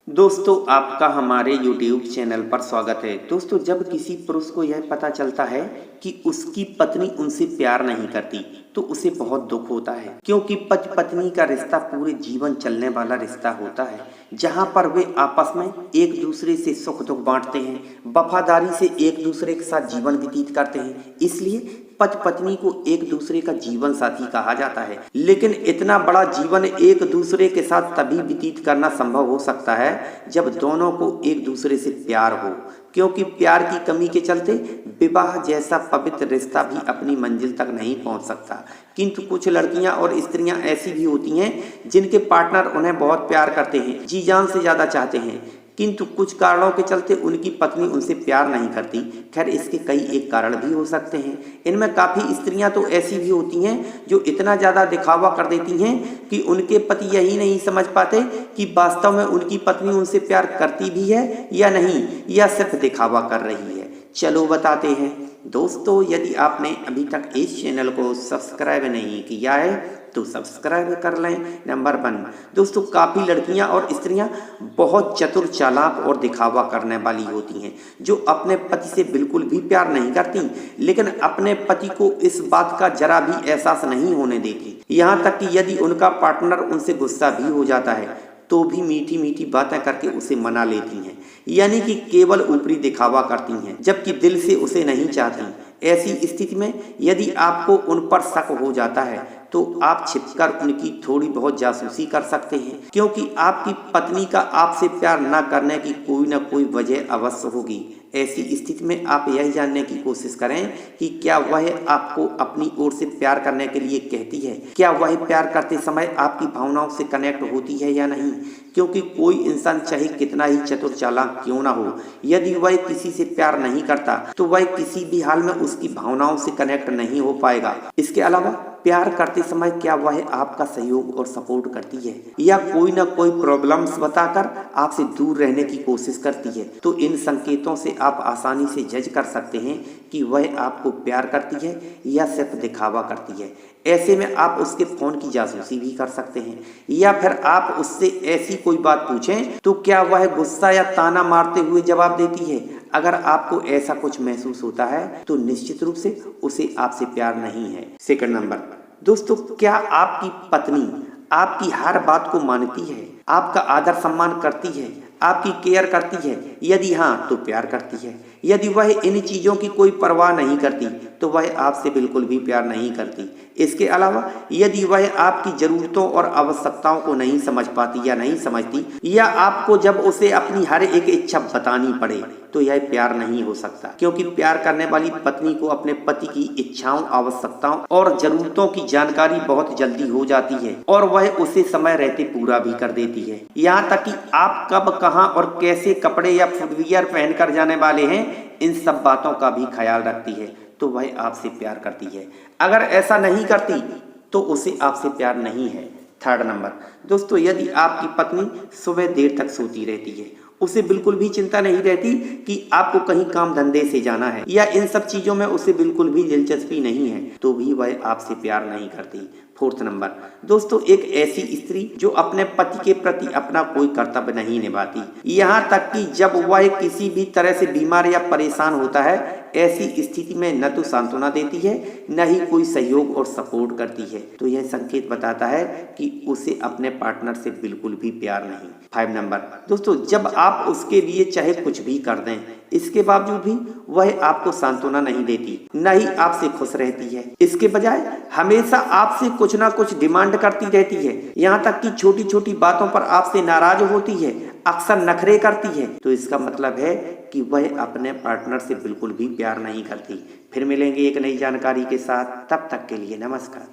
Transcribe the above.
दोस्तों आपका हमारे YouTube चैनल पर स्वागत है। दोस्तों जब किसी पुरुष को यह पता चलता है कि उसकी पत्नी उनसे प्यार नहीं करती तो उसे बहुत दुख होता है, क्योंकि पति पत्नी का रिश्ता पूरे जीवन चलने वाला रिश्ता होता है, जहां पर वे आपस में एक दूसरे से सुख दुख बांटते हैं, वफादारी से एक दूसरे के साथ जीवन व्यतीत करते हैं। इसलिए पति पत्नी को एक दूसरे का जीवन साथी कहा जाता है। लेकिन इतना बड़ा जीवन एक दूसरे के साथ तभी व्यतीत करना संभव हो सकता है जब दोनों को एक दूसरे से प्यार हो, क्योंकि प्यार की कमी के चलते विवाह जैसा पवित्र रिश्ता भी अपनी मंजिल तक नहीं पहुंच सकता। किंतु कुछ लड़कियां और स्त्रियां ऐसी भी होती हैं जिनके पार्टनर उन्हें बहुत प्यार करते हैं, जी जान से ज़्यादा चाहते हैं, किंतु कुछ कारणों के चलते उनकी पत्नी उनसे प्यार नहीं करती। खैर इसके कई एक कारण भी हो सकते हैं। इनमें काफ़ी स्त्रियां तो ऐसी भी होती हैं जो इतना ज़्यादा दिखावा कर देती हैं कि उनके पति यही नहीं समझ पाते कि वास्तव में उनकी पत्नी उनसे प्यार करती भी है या नहीं, या सिर्फ दिखावा कर रही है। चलो बताते हैं। दोस्तों यदि आपने अभी तक इस चैनल को सब्सक्राइब नहीं किया है तो सब्सक्राइब कर लें। नंबर 1, दोस्तों काफ़ी लड़कियां और स्त्रियां बहुत चतुर, चालाक और दिखावा करने वाली होती हैं, जो अपने पति से बिल्कुल भी प्यार नहीं करती, लेकिन अपने पति को इस बात का जरा भी एहसास नहीं होने देती। यहाँ तक कि यदि उनका पार्टनर उनसे गुस्सा भी हो जाता है तो भी मीठी मीठी बातें करके उसे मना लेती हैं, यानी कि केवल ऊपरी दिखावा करती हैं, जबकि दिल से उसे नहीं चाहती। ऐसी स्थिति में यदि आपको उन पर शक हो जाता है तो आप छिपकर उनकी थोड़ी बहुत जासूसी कर सकते हैं, क्योंकि आपकी पत्नी का आपसे प्यार न करने की कोई न कोई वजह अवश्य होगी। ऐसी स्थिति में आप यह जानने की कोशिश करें कि क्या वह आपको अपनी ओर से प्यार करने के लिए कहती है, क्या वह प्यार करते समय आपकी भावनाओं से कनेक्ट होती है या नहीं। क्योंकि कोई इंसान चाहे कितना ही चतुर चालाक क्यों ना हो, यदि वह किसी से प्यार नहीं करता तो वह किसी भी हाल में उसकी भावनाओं से कनेक्ट नहीं हो पाएगा। इसके अलावा प्यार करते समय क्या वह आपका सहयोग और सपोर्ट करती है, या कोई ना कोई प्रॉब्लम्स बताकर आपसे दूर रहने की कोशिश करती है, तो इन संकेतों से आप आसानी से जज कर सकते हैं कि वह आपको प्यार करती है या सिर्फ दिखावा करती है। ऐसे में आप उसके फ़ोन की जासूसी भी कर सकते हैं, या फिर आप उससे ऐसी कोई बात पूछें तो क्या वह गुस्सा या ताना मारते हुए जवाब देती है। अगर आपको ऐसा कुछ महसूस होता है तो निश्चित रूप से उसे आपसे प्यार नहीं है। सेकंड नंबर, दोस्तों क्या आपकी पत्नी आपकी हर बात को मानती है, आपका आदर सम्मान करती है, आपकी केयर करती है? यदि हाँ तो प्यार करती है। यदि वह इन चीज़ों की कोई परवाह नहीं करती तो वह आपसे बिल्कुल भी प्यार नहीं करती। इसके अलावा यदि वह आपकी ज़रूरतों और आवश्यकताओं को नहीं समझ पाती या नहीं समझती, या आपको जब उसे अपनी हर एक इच्छा बतानी पड़े, तो यह प्यार नहीं हो सकता, क्योंकि प्यार करने वाली पत्नी को अपने पति की इच्छाओं, आवश्यकताओं और ज़रूरतों की जानकारी बहुत जल्दी हो जाती है और वह उसे समय रहते पूरा भी कर देती है। यहाँ तक कि आप कब, कहाँ और कैसे कपड़े या फुटवियर पहनकर जाने वाले हैं, इन सब बातों का भी ख्याल रखती है, तो वह आपसे प्यार करती है। अगर ऐसा नहीं करती तो उसे आपसे प्यार नहीं है। थर्ड नंबर, दोस्तों यदि आपकी पत्नी सुबह देर तक सोती रहती है, उसे बिल्कुल भी चिंता नहीं रहती कि आपको कहीं काम धंधे से जाना है, या इन सब चीज़ों में उसे बिल्कुल भी दिलचस्पी नहीं है, तो भी वह आपसे प्यार नहीं करती। फोर्थ नंबर, दोस्तों एक ऐसी स्त्री जो अपने पति के प्रति अपना कोई कर्तव्य नहीं निभाती, यहाँ तक कि जब वह किसी भी तरह से बीमार या परेशान होता है, ऐसी स्थिति में न तो सांत्वना देती है न ही कोई सहयोग और सपोर्ट करती है, तो यह संकेत बताता है कि उसे अपने पार्टनर से बिल्कुल भी प्यार नहीं। 5 नंबर, दोस्तों जब आप उसके लिए चाहे कुछ भी कर दें, इसके बावजूद भी वह आपको सांत्वना नहीं देती, न ही आपसे खुश रहती है। इसके बजाय हमेशा आपसे कुछ ना कुछ डिमांड करती रहती है, यहाँ तक कि छोटी छोटी बातों पर आपसे नाराज होती है, अक्सर नखरे करती है, तो इसका मतलब है कि वह अपने पार्टनर से बिल्कुल भी प्यार नहीं करती। फिर मिलेंगे एक नई जानकारी के साथ, तब तक के लिए नमस्कार।